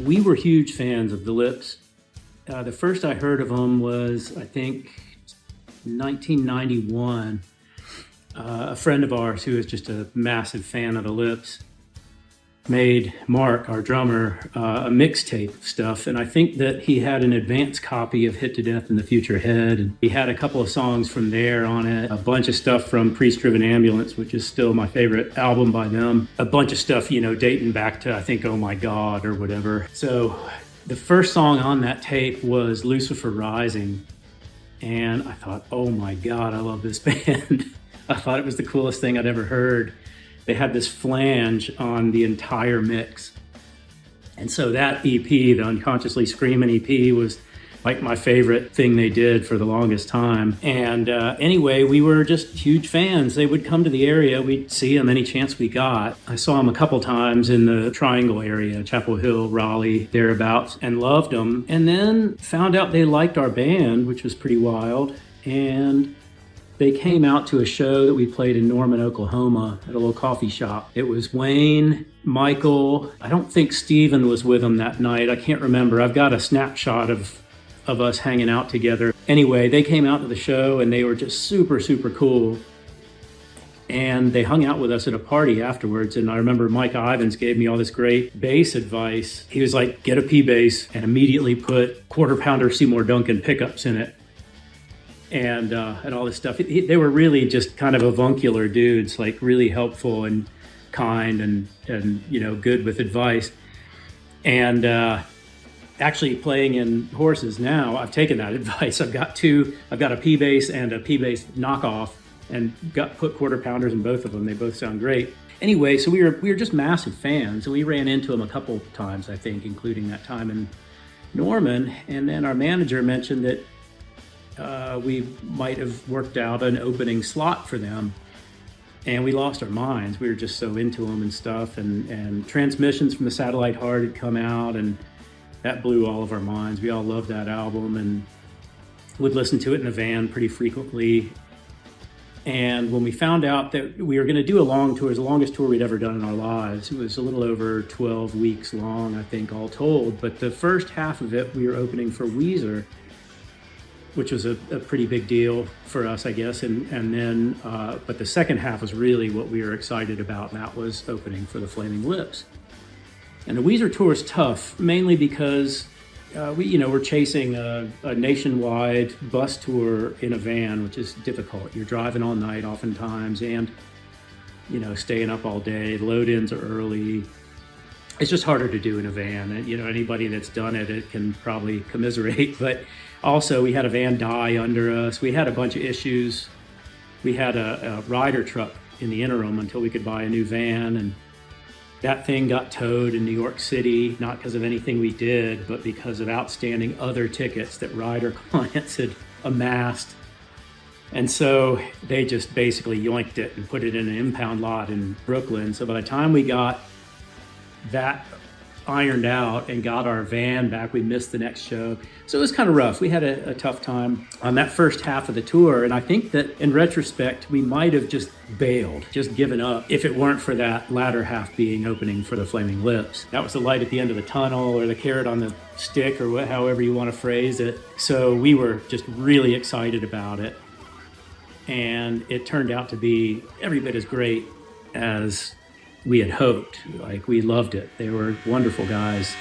We were huge fans of the Lips. The first I heard of them was, I think, 1991. A friend of ours who is just a massive fan of the Lips made Mark, our drummer, a mixtape of stuff. And I think that he had an advanced copy of Hit to Death in the Future Ahead. And he had a couple of songs from there on it, a bunch of stuff from Priest Driven Ambulance, which is still my favorite album by them. A bunch of stuff, you know, dating back to, I think, Oh My God or whatever. So the first song on that tape was Lucifer Rising. And I thought, oh my God, I love this band. I thought it was the coolest thing I'd ever heard. They had this flange on the entire mix. And so that EP, the Unconsciously Screaming EP, was like my favorite thing they did for the longest time. And anyway, we were just huge fans. They would come to the area. We'd see them any chance we got. I saw them a couple times in the Triangle area, Chapel Hill, Raleigh, thereabouts, and loved them. And then found out they liked our band, which was pretty wild. And they came out to a show that we played in Norman, Oklahoma at a little coffee shop. It was Wayne, Michael. I don't think Steven was with them that night. I can't remember. I've got a snapshot of us hanging out together. Anyway, they came out to the show and they were just super, super cool. And they hung out with us at a party afterwards. And I remember Mike Ivins gave me all this great bass advice. He was like, get a P bass and immediately put quarter pounder Seymour Duncan pickups in it. And all this stuff. They were really just kind of avuncular dudes, like really helpful and kind and you know, good with advice. And actually playing in horses now, I've taken that advice. I've got a P bass and a P bass knockoff, and put quarter pounders in both of them. They both sound great. Anyway, so we were just massive fans, and we ran into them a couple times, I think, including that time in Norman. And then our manager mentioned that we might have worked out an opening slot for them, and we lost our minds. We were just so into them and stuff, and Transmissions from the Satellite Heart had come out, and that blew all of our minds. We all loved that album and would listen to it in the van pretty frequently. And when we found out that we were going to do a long tour, it was the longest tour we'd ever done in our lives. It was a little over 12 weeks long, I think, all told. But the first half of it, we were opening for Weezer, which was a pretty big deal for us, I guess. And then, but the second half was really what we were excited about, and that was opening for the Flaming Lips. And the Weezer tour is tough, mainly because we're chasing a nationwide bus tour in a van, which is difficult. You're driving all night oftentimes, and staying up all day. Load-ins are early. It's just harder to do in a van. And anybody that's done it can probably commiserate. But also, we had a van die under us. We had a bunch of issues. We had a rider truck in the interim until we could buy a new van, and that thing got towed in New York City, not because of anything we did, but because of outstanding other tickets that rider clients had amassed. And so they just basically yoinked it and put it in an impound lot in Brooklyn. So by the time we got that ironed out and got our van back, we missed the next show. So it was kind of rough. We had a tough time on that first half of the tour, and I think that in retrospect we might have just bailed, just given up, if it weren't for that latter half being opening for the Flaming Lips. That was the light at the end of the tunnel, or the carrot on the stick, or however you want to phrase it. So we were just really excited about it, and it turned out to be every bit as great as we had hoped. Like, we loved it. They were wonderful guys.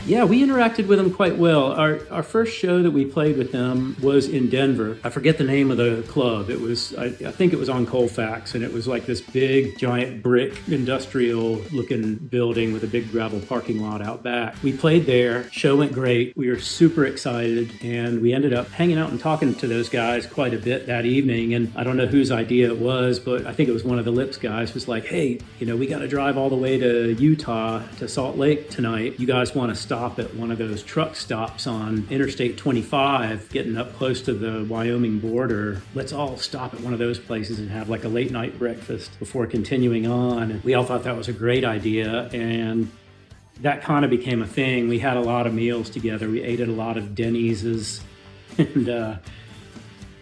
Yeah, we interacted with them quite well. Our first show that we played with them was in Denver. I forget the name of the club. It was, I think it was on Colfax, and it was like this big, giant brick industrial-looking building with a big gravel parking lot out back. We played there. Show went great. We were super excited, and we ended up hanging out and talking to those guys quite a bit that evening. And I don't know whose idea it was, but I think it was one of the Lips guys. Was like, hey, we got to drive all the way to Utah, to Salt Lake tonight. You guys want to stop at one of those truck stops on Interstate 25, getting up close to the Wyoming border? Let's all stop at one of those places and have like a late night breakfast before continuing on. And we all thought that was a great idea, and that kind of became a thing. We had a lot of meals together. We ate at a lot of Denny's, and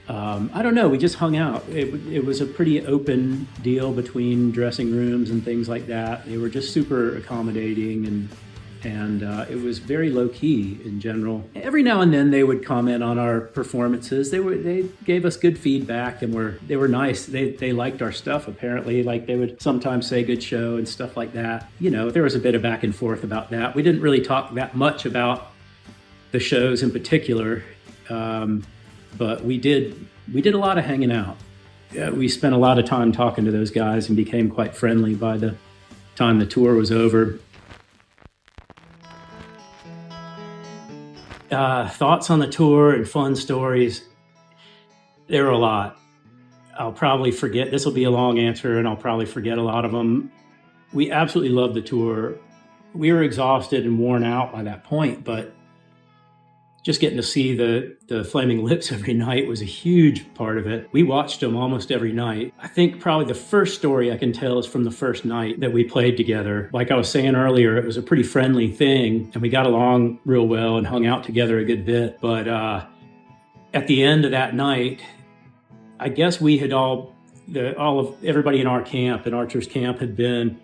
I don't know, we just hung out. It was a pretty open deal between dressing rooms and things like that. They were just super accommodating, and it was very low key in general. Every now and then they would comment on our performances. They gave us good feedback, and they were nice. They liked our stuff apparently. Like, they would sometimes say good show and stuff like that. You know, there was a bit of back and forth about that. We didn't really talk that much about the shows in particular, but we did a lot of hanging out. We spent a lot of time talking to those guys and became quite friendly by the time the tour was over. Thoughts on the tour and fun stories. There were a lot. I'll probably forget. This will be a long answer, and I'll probably forget a lot of them. We absolutely loved the tour. We were exhausted and worn out by that point, but just getting to see the Flaming Lips every night was a huge part of it. We watched them almost every night. I think probably the first story I can tell is from the first night that we played together. Like I was saying earlier, it was a pretty friendly thing, and we got along real well and hung out together a good bit. But at the end of that night, I guess we had everybody in our camp, in Archers camp, had been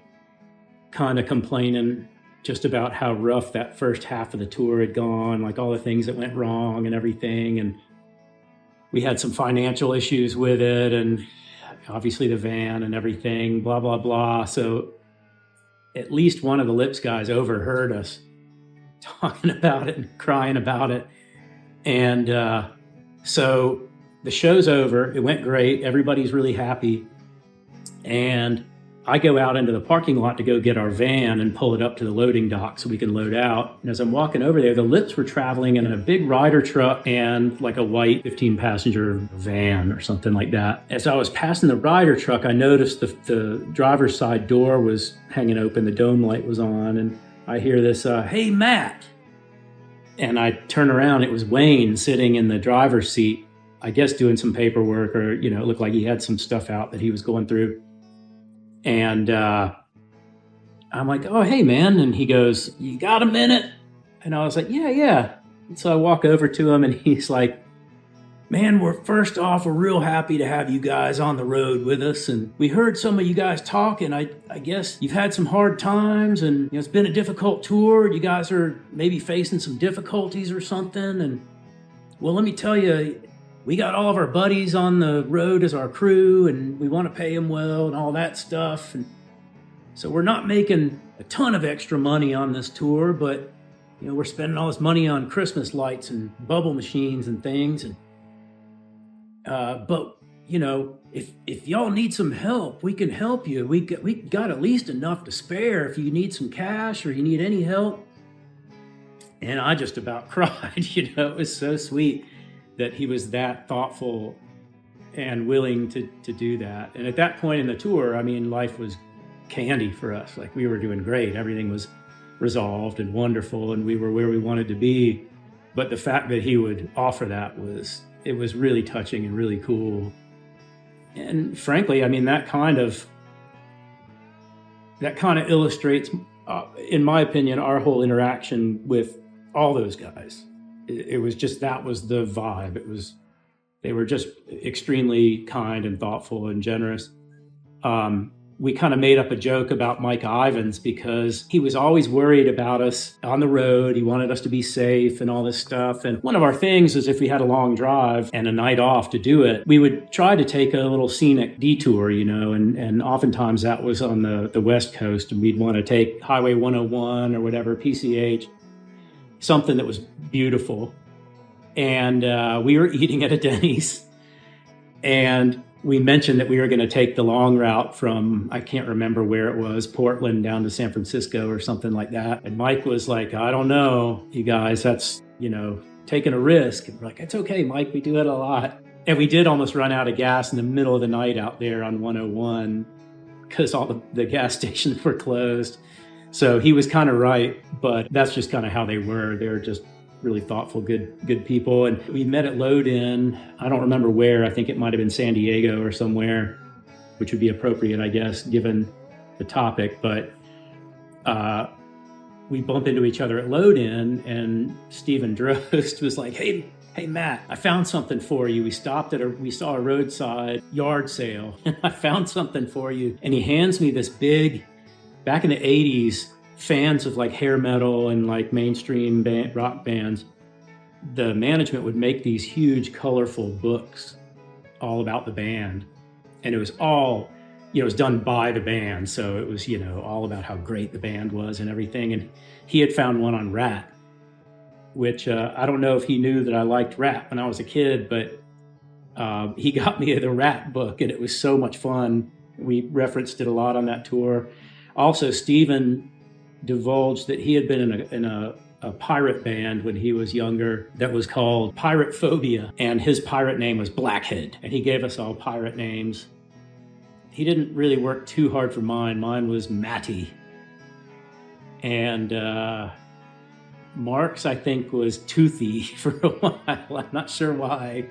kind of complaining just about how rough that first half of the tour had gone, like all the things that went wrong and everything. And we had some financial issues with it, and obviously the van and everything, blah, blah, blah. So at least one of the Lips guys overheard us talking about it and crying about it. And so the show's over. It went great. Everybody's really happy. And I go out into the parking lot to go get our van and pull it up to the loading dock so we can load out. And as I'm walking over there, the Lips were traveling in a big rider truck and like a white 15-passenger van or something like that. As I was passing the rider truck, I noticed the driver's side door was hanging open, the dome light was on, and I hear this, "Hey, Matt." And I turn around, it was Wayne sitting in the driver's seat, I guess doing some paperwork, or, you know, it looked like he had some stuff out that he was going through. And I'm like, "Oh, hey, man." And he goes, "You got a minute?" And I was like, yeah. And so I walk over to him, and he's like, "Man, first off, we're real happy to have you guys on the road with us. And we heard some of you guys talk, and I guess you've had some hard times, and, you know, it's been a difficult tour. You guys are maybe facing some difficulties or something. And, well, let me tell you, we got all of our buddies on the road as our crew, and we want to pay them well and all that stuff. And so we're not making a ton of extra money on this tour, but, you know, we're spending all this money on Christmas lights and bubble machines and things. And but, you know, if y'all need some help, we can help you. We got at least enough to spare if you need some cash or you need any help." And I just about cried. You know, it was so sweet that he was that thoughtful and willing to do that. And at that point in the tour, I mean, life was candy for us. Like, we were doing great. Everything was resolved and wonderful, and we were where we wanted to be. But the fact that he would offer that was really touching and really cool. And frankly, I mean, that kind of illustrates, in my opinion, our whole interaction with all those guys. It was just, that was the vibe. They were just extremely kind and thoughtful and generous. We kind of made up a joke about Mike Ivins because he was always worried about us on the road. He wanted us to be safe and all this stuff. And one of our things is, if we had a long drive and a night off to do it, we would try to take a little scenic detour, you know, and oftentimes that was on the West Coast, and we'd want to take Highway 101 or whatever, PCH, something that was beautiful. And we were eating at a Denny's, and we mentioned that we were going to take the long route from, I can't remember where it was, Portland down to San Francisco or something like that. And Mike was like, "I don't know, you guys, that's, you know, taking a risk." And we're like, "It's okay, Mike, we do it a lot." And we did almost run out of gas in the middle of the night out there on 101 because all the gas stations were closed. So he was kind of right, but that's just kind of how they were. They were just really thoughtful, good people. And we met at Load-In. I don't remember where. I think it might have been San Diego or somewhere, which would be appropriate, I guess, given the topic. But we bumped into each other at Load-In, and Stephen Drozd was like, "Hey, Hey, Matt, I found something for you. We saw a roadside yard sale, and I found something for you. And he hands me this big, back in the 80s, fans of like hair metal and like mainstream rock bands, the management would make these huge, colorful books all about the band. And it was all, it was done by the band. So it was, all about how great the band was and everything. And he had found one on Ratt, which I don't know if he knew that I liked Ratt when I was a kid, but he got me the Ratt book, and it was so much fun. We referenced it a lot on that tour. Also, Steven divulged that he had been in a pirate band when he was younger that was called Piratephobia, and his pirate name was Blackhead, and he gave us all pirate names. He didn't really work too hard for mine. Mine was Matty. And Mark's, I think, was Toothy for a while. I'm not sure why.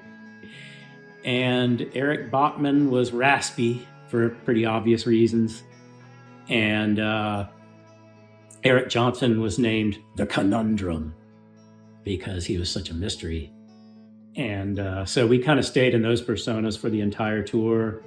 And Eric Bachman was Raspy for pretty obvious reasons. And Eric Johnson was named the Conundrum because he was such a mystery. And so we kind of stayed in those personas for the entire tour.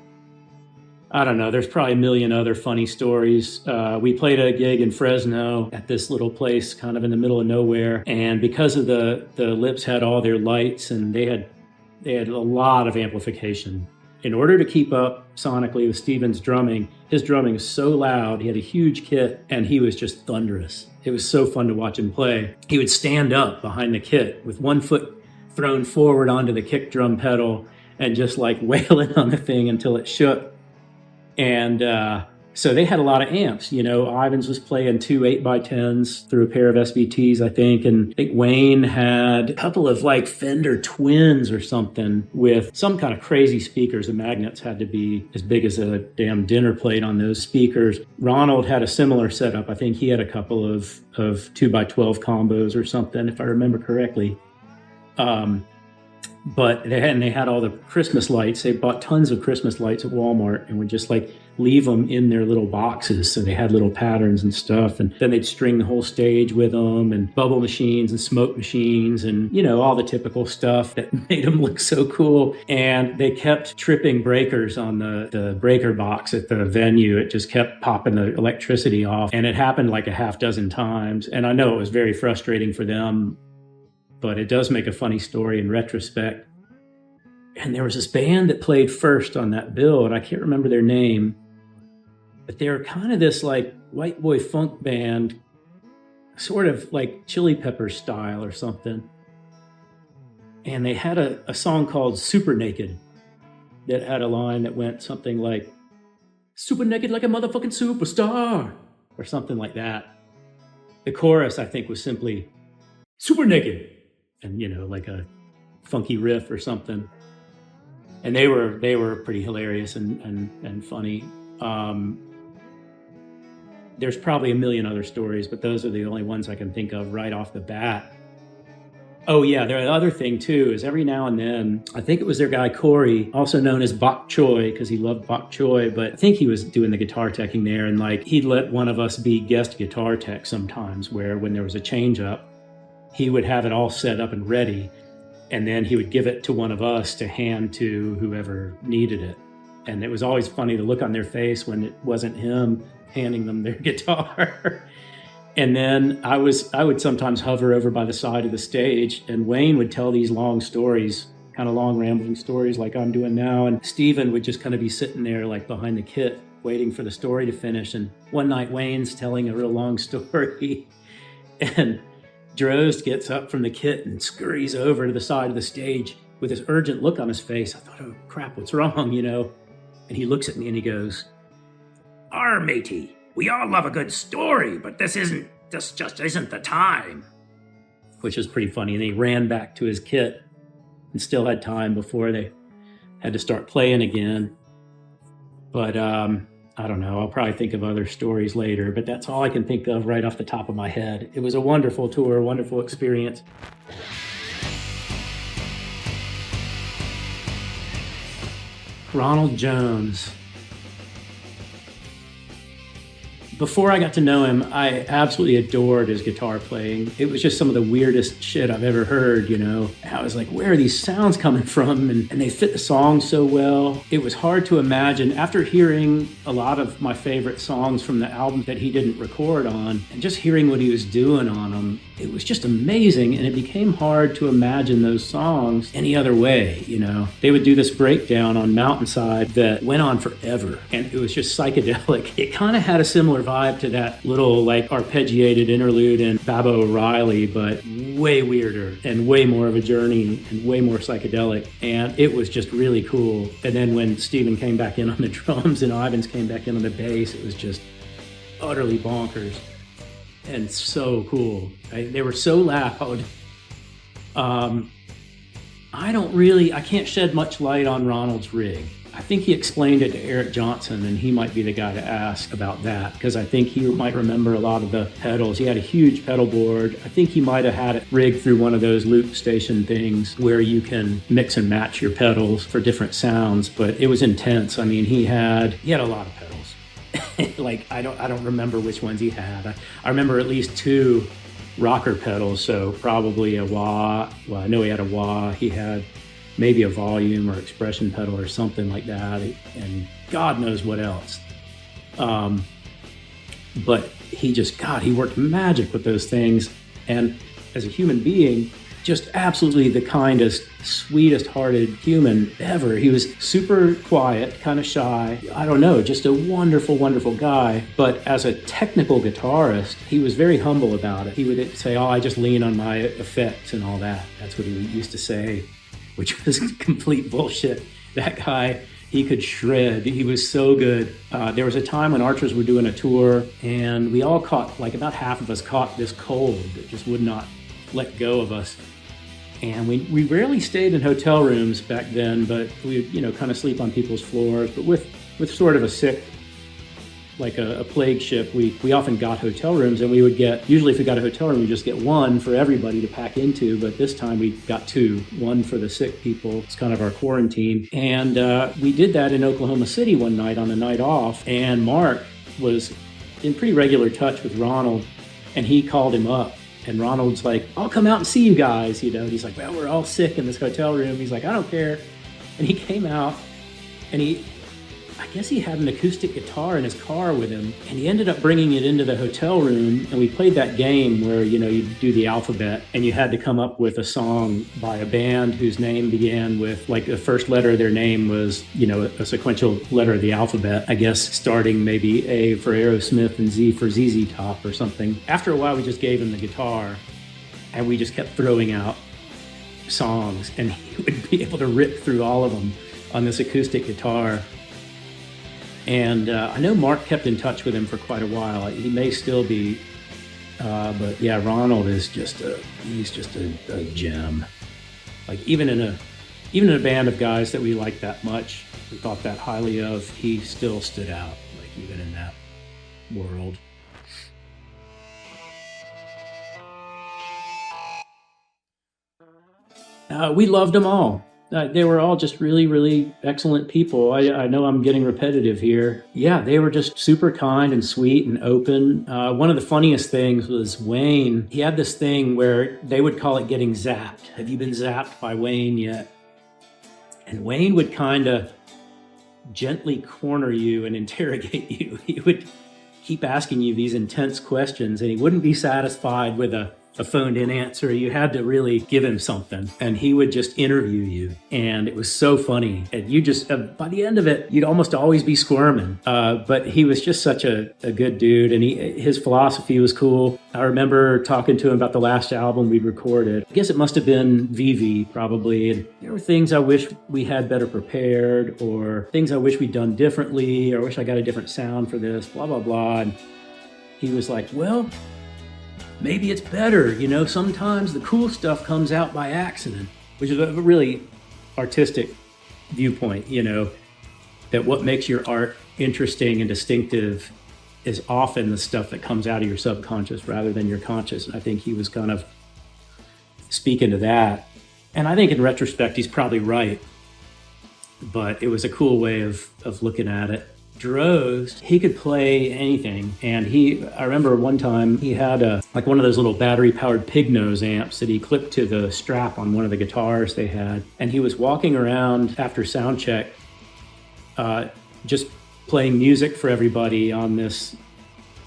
I don't know, there's probably a million other funny stories. We played a gig in Fresno at this little place kind of in the middle of nowhere. And because of the Lips had all their lights, and they had a lot of amplification. In order to keep up sonically with Steven's drumming, his drumming was so loud. He had a huge kit, and he was just thunderous. It was so fun to watch him play. He would stand up behind the kit with one foot thrown forward onto the kick drum pedal and just like wailing on the thing until it shook. And so they had a lot of amps. Ivins was playing 2 8x10s through a pair of SVTs, I think. And I think Wayne had a couple of like Fender Twins or something with some kind of crazy speakers. The magnets had to be as big as a damn dinner plate on those speakers. Ronald had a similar setup. I think he had a couple of 2x12 combos or something, if I remember correctly. But they had all the Christmas lights. They bought tons of Christmas lights at Walmart and would just like leave them in their little boxes. So they had little patterns and stuff. And then they'd string the whole stage with them, and bubble machines and smoke machines and, all the typical stuff that made them look so cool. And they kept tripping breakers on the breaker box at the venue. It just kept popping the electricity off. And it happened like a half dozen times. And I know it was very frustrating for them, but it does make a funny story in retrospect. And there was this band that played first on that bill, and I can't remember their name, but they were kind of this like white boy funk band, sort of like Chili Peppers style or something. And they had a song called Supernaked that had a line that went something like, "Super naked like a motherfucking superstar," or something like that. The chorus, I think, was simply, "Super naked," and like a funky riff or something. And they were pretty hilarious and funny. There's probably a million other stories, but those are the only ones I can think of right off the bat. Oh yeah, the other thing too is every now and then, I think it was their guy Cory, also known as Bok Choy, because he loved Bok Choy, but I think he was doing the guitar teching there, and like he'd let one of us be guest guitar tech sometimes, where when there was a change up, he would have it all set up and ready, and then he would give it to one of us to hand to whoever needed it. And it was always funny to look on their face when it wasn't him handing them their guitar. And then I would sometimes hover over by the side of the stage, and Wayne would tell these long stories, kind of long rambling stories like I'm doing now. And Steven would just kind of be sitting there like behind the kit waiting for the story to finish. And one night Wayne's telling a real long story, and Drozd gets up from the kit and scurries over to the side of the stage with this urgent look on his face. I thought, oh crap, what's wrong, And he looks at me and he goes, "Our matey, we all love a good story, but this just isn't the time." Which was pretty funny. And he ran back to his kit and still had time before they had to start playing again. But I don't know, I'll probably think of other stories later, but that's all I can think of right off the top of my head. It was a wonderful tour, a wonderful experience. Ronald Jones. before I got to know him, I absolutely adored his guitar playing. It was just some of the weirdest shit I've ever heard, you know. I was like, where are these sounds coming from? And they fit the song so well. It was hard to imagine, after hearing a lot of my favorite songs from the album that he didn't record on, and just hearing what he was doing on them, it was just amazing. And it became hard to imagine those songs any other way, you know. They would do this breakdown on Mountainside that went on forever, and it was just psychedelic. It kind of had a similar vibe to that little like arpeggiated interlude in Baba O'Reilly, but way weirder and way more of a journey and way more psychedelic. And it was just really cool. And then when Steven came back in on the drums and Ivins came back in on the bass, it was just utterly bonkers and so cool. They were so loud. I can't shed much light on Ronald's rig. I think he explained it to Eric Johnson, and he might be the guy to ask about that, because I think he might remember a lot of the pedals. He had a huge pedal board. I think he might have had it rigged through one of those loop station things where you can mix and match your pedals for different sounds, but it was intense. I mean, he had a lot of pedals. Like, I don't remember which ones he had. I remember at least 2 rocker pedals, so probably a wah. Well, I know he had a wah. He had maybe a volume or expression pedal or something like that, and God knows what else. But he worked magic with those things. And as a human being, just absolutely the kindest, sweetest hearted human ever. He was super quiet, kind of shy. I don't know, just a wonderful, wonderful guy. But as a technical guitarist, he was very humble about it. He would say, I just lean on my effects and all that. That's what he used to say, which was complete bullshit. That guy, he could shred. He was so good. There was a time when Archers were doing a tour, and we all caught, like about half of us caught this cold that just would not let go of us. And we rarely stayed in hotel rooms back then, but we would, kind of sleep on people's floors. But with sort of a sick, like a plague ship, we often got hotel rooms, and we would get, usually if we got a hotel room, we just get one for everybody to pack into. But this time we got 2, one for the sick people. It's kind of our quarantine. And we did that in Oklahoma City one night on a night off. And Mark was in pretty regular touch with Ronald, and he called him up. And Ronald's like, I'll come out and see you guys, He's like, well, we're all sick in this hotel room. He's like, I don't care. And he came out, and I guess he had an acoustic guitar in his car with him, and he ended up bringing it into the hotel room, and we played that game where, you do the alphabet, and you had to come up with a song by a band whose name began with, like, the first letter of their name was, a sequential letter of the alphabet, I guess, starting maybe A for Aerosmith and Z for ZZ Top or something. After a while, we just gave him the guitar, and we just kept throwing out songs, and he would be able to rip through all of them on this acoustic guitar. And I know Mark kept in touch with him for quite a while. He may still be, but yeah, Ronald is he's just a gem. Like even in a band of guys that we liked that much, we thought that highly of, he still stood out. Like even in that world. We loved them all. They were all just really, really excellent people. I know I'm getting repetitive here. Yeah, they were just super kind and sweet and open. One of the funniest things was Wayne. He had this thing where they would call it getting zapped. Have you been zapped by Wayne yet? And Wayne would kind of gently corner you and interrogate you. He would keep asking you these intense questions, and he wouldn't be satisfied with a phoned-in answer. You had to really give him something, and he would just interview you, and it was so funny. And you just, by the end of it, you'd almost always be squirming. But he was just such a good dude, and his philosophy was cool. I remember talking to him about the last album we recorded. I guess it must have been VV, probably. And there were things I wish we had better prepared, or things I wish we'd done differently, or I wish I got a different sound for this, blah, blah, blah. And he was like, well, maybe it's better, sometimes the cool stuff comes out by accident, which is a really artistic viewpoint, that what makes your art interesting and distinctive is often the stuff that comes out of your subconscious rather than your conscious. And I think he was kind of speaking to that. And I think in retrospect, he's probably right, but it was a cool way of looking at it. Drozd, he could play anything. And I remember one time he had like one of those little battery powered pig nose amps that he clipped to the strap on one of the guitars they had. And he was walking around after sound check, just playing music for everybody on this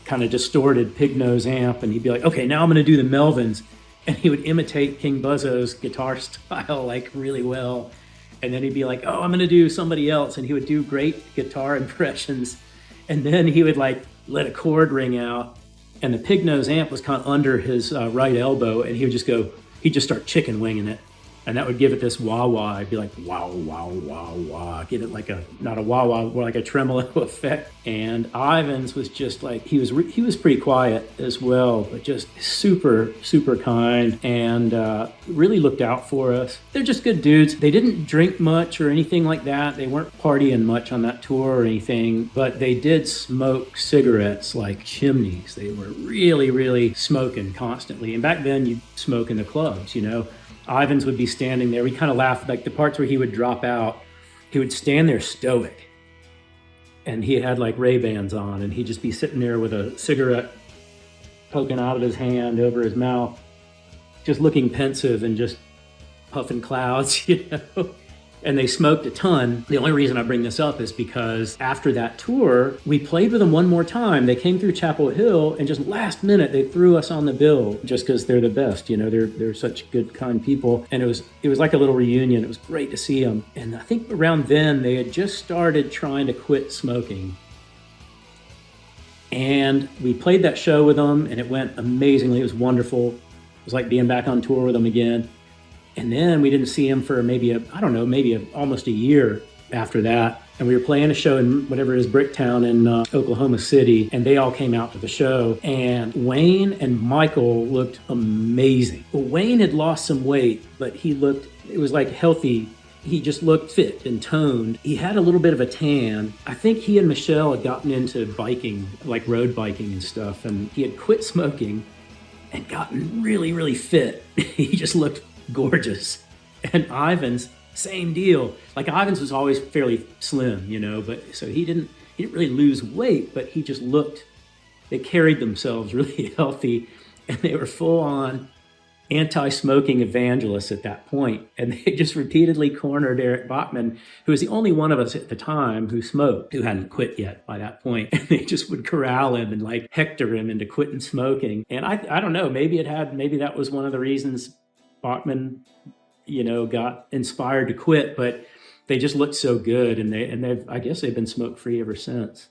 kind of distorted pig nose amp. And he'd be like, okay, now I'm going to do the Melvins. And he would imitate King Buzzo's guitar style like really well. And then he'd be like, oh, I'm going to do somebody else. And he would do great guitar impressions. And then he would like let a chord ring out. And the pig nose amp was kind of under his right elbow. And he would just he'd just start chicken winging it. And that would give it this wah-wah. It'd be like, wow, wow, wow, wah. Give it like not a wah-wah, more like a tremolo effect. And Ivins was just like, he was pretty quiet as well, but just super, super kind and really looked out for us. They're just good dudes. They didn't drink much or anything like that. They weren't partying much on that tour or anything, but they did smoke cigarettes like chimneys. They were really, really smoking constantly. And back then you'd smoke in the clubs, you know. Ivins would be standing there. We kind of laughed, like the parts where he would drop out, he would stand there stoic. And he had like Ray-Bans on, and he'd just be sitting there with a cigarette poking out of his hand over his mouth, just looking pensive and just puffing clouds, you know. And they smoked a ton. The only reason I bring this up is because after that tour, we played with them one more time. They came through Chapel Hill, and just last minute, they threw us on the bill just because they're the best. You know, they're such good, kind people. And it was like a little reunion. It was great to see them. And I think around then, they had just started trying to quit smoking. And we played that show with them, and it went amazingly. It was wonderful. It was like being back on tour with them again. And then we didn't see him for maybe almost a year after that. And we were playing a show in whatever it is, Bricktown in Oklahoma City. And they all came out to the show. And Wayne and Michael looked amazing. Well, Wayne had lost some weight, but it was like healthy. He just looked fit and toned. He had a little bit of a tan. I think he and Michele had gotten into biking, like road biking and stuff. And he had quit smoking and gotten really, really fit. He just looked gorgeous. And Ivins, same deal. Like Ivins was always fairly slim, you know, but so he didn't really lose weight, but he just they carried themselves really healthy, and they were full on anti-smoking evangelists at that point. And they just repeatedly cornered Eric Bachman, who was the only one of us at the time who smoked, who hadn't quit yet by that point. And they just would corral him and like hector him into quitting smoking. And I don't know, maybe that was one of the reasons Bachman, you know, got inspired to quit, but they just looked so good, and I guess they've been smoke free ever since.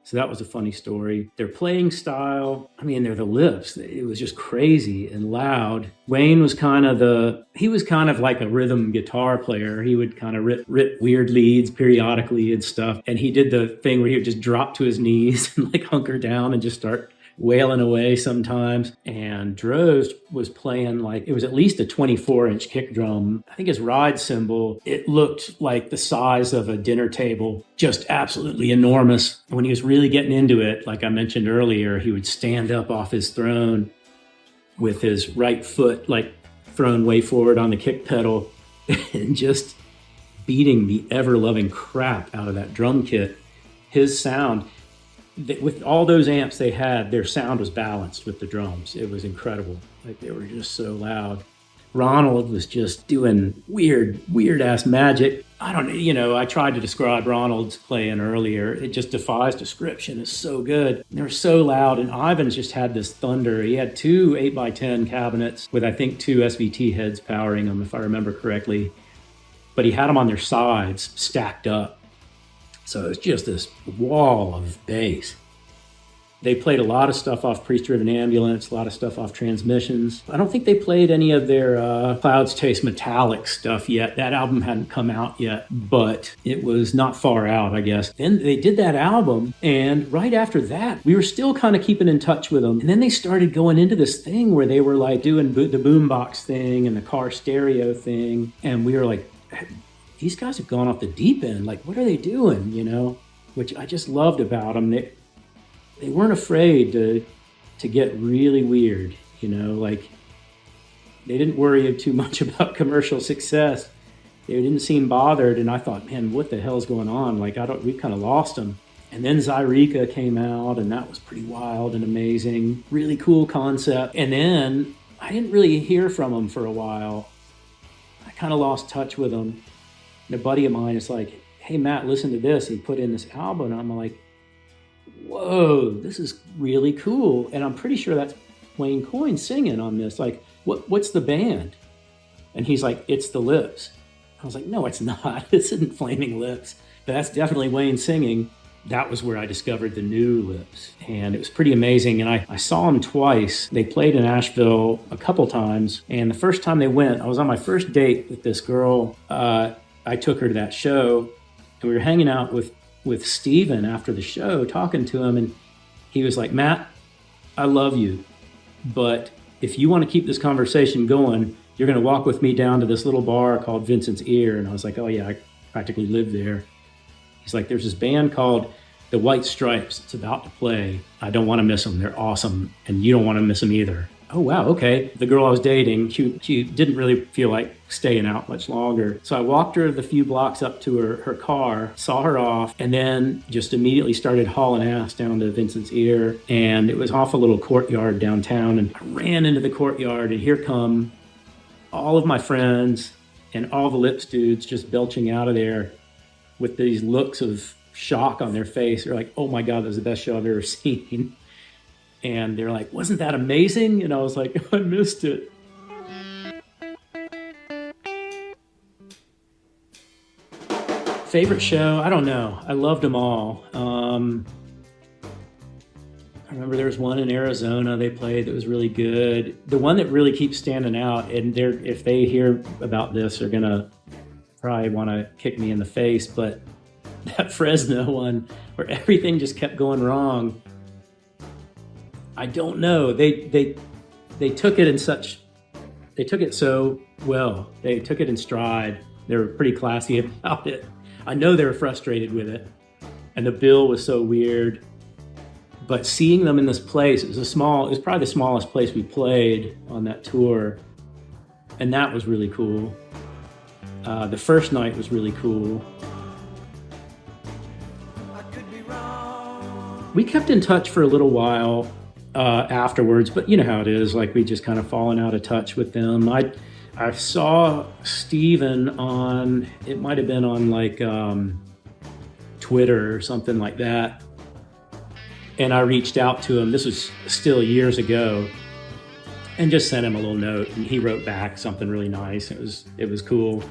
So that was a funny story. Their playing style, I mean, they're the Lips. It was just crazy and loud. Wayne was kind of like a rhythm guitar player. He would kind of rip weird leads periodically and stuff. And he did the thing where he would just drop to his knees and like hunker down and just start wailing away sometimes. And Drozd was playing like, it was at least a 24-inch kick drum. I think his ride cymbal, it looked like the size of a dinner table, just absolutely enormous. When he was really getting into it, like I mentioned earlier, he would stand up off his throne with his right foot like thrown way forward on the kick pedal and just beating the ever-loving crap out of that drum kit. His sound, with all those amps they had, their sound was balanced with the drums. It was incredible. Like they were just so loud. Ronald was just doing weird ass magic. I tried to describe Ronald's playing earlier. It just defies description. It's so good. They were so loud. And Ivins just had this thunder. He had two 8x10 cabinets with, I think, two SVT heads powering them, if I remember correctly. But he had them on their sides, stacked up. So it's just this wall of bass. They played a lot of stuff off Priest-Driven Ambulance, a lot of stuff off Transmissions. I don't think they played any of their Clouds Taste Metallic stuff yet. That album hadn't come out yet, but it was not far out, I guess. Then they did that album, and right after that, we were still kind of keeping in touch with them. And then they started going into this thing where they were like doing the boombox thing and the car stereo thing, and we were like, these guys have gone off the deep end. Like, what are they doing, you know? Which I just loved about them. They weren't afraid to get really weird, you know? Like, they didn't worry too much about commercial success. They didn't seem bothered, and I thought, man, what the hell's going on? Like, we kind of lost them. And then Zyreka came out, and that was pretty wild and amazing. Really cool concept. And then I didn't really hear from them for a while. I kind of lost touch with them. And a buddy of mine is like, hey, Matt, listen to this. He put in this album, and I'm like, whoa, this is really cool. And I'm pretty sure that's Wayne Coyne singing on this. Like, what's the band? And he's like, it's the Lips. I was like, no, it's not. This isn't Flaming Lips. But that's definitely Wayne singing. That was where I discovered the new Lips. And it was pretty amazing. And I saw them twice. They played in Asheville a couple times. And the first time they went, I was on my first date with this girl. I took her to that show. And we were hanging out with Steven after the show, talking to him. And he was like, Matt, I love you. But if you want to keep this conversation going, you're going to walk with me down to this little bar called Vincent's Ear. And I was like, oh yeah, I practically live there. He's like, there's this band called the White Stripes. It's about to play. I don't want to miss them. They're awesome. And you don't want to miss them either. Oh, wow. Okay. The girl I was dating, she didn't really feel like staying out much longer. So I walked her the few blocks up to her car, saw her off, and then just immediately started hauling ass down to Vincent's Ear. And it was off a little courtyard downtown. And I ran into the courtyard, and here come all of my friends and all the Lips dudes just belching out of there with these looks of shock on their face. They're like, oh my God, that was the best show I've ever seen. And they're like, wasn't that amazing? And I was like, I missed it. Favorite show? I don't know. I loved them all. I remember there was one in Arizona they played that was really good. The one that really keeps standing out, and if they hear about this, they're gonna probably want to kick me in the face, but that Fresno one where everything just kept going wrong. I don't know. They took it they took it so well. They took it in stride. They were pretty classy about it. I know they were frustrated with it, and the bill was so weird. But seeing them in this place, it was probably the smallest place we played on that tour, and that was really cool. The first night was really cool. We kept in touch for a little while afterwards, but you know how it is. Like, we just kind of fallen out of touch with them. I saw Steven on, it might have been on like Twitter or something like that. And I reached out to him, this was still years ago, and just sent him a little note, and he wrote back something really nice. It was cool.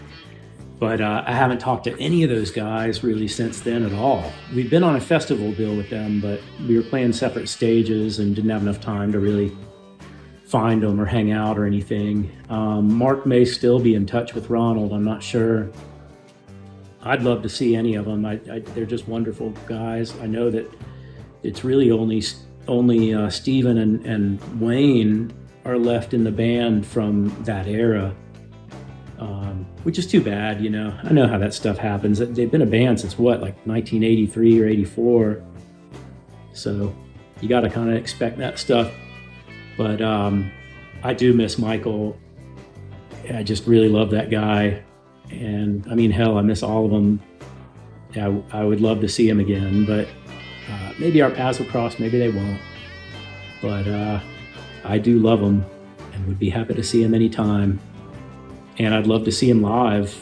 But I haven't talked to any of those guys really since then at all. We've been on a festival bill with them, but we were playing separate stages and didn't have enough time to really find them or hang out or anything. Mark may still be in touch with Ronald, I'm not sure. I'd love to see any of them. They're just wonderful guys. I know that it's really only Steven and Wayne are left in the band from that era, which is too bad, you know. I know how that stuff happens. They've been a band since what, like 1983 or 84. So you got to kind of expect that stuff. But I do miss Michael. I just really love that guy. And I mean, hell, I miss all of them. I would love to see him again, but maybe our paths will cross, maybe they won't. But I do love him and would be happy to see him anytime. And I'd love to see him live.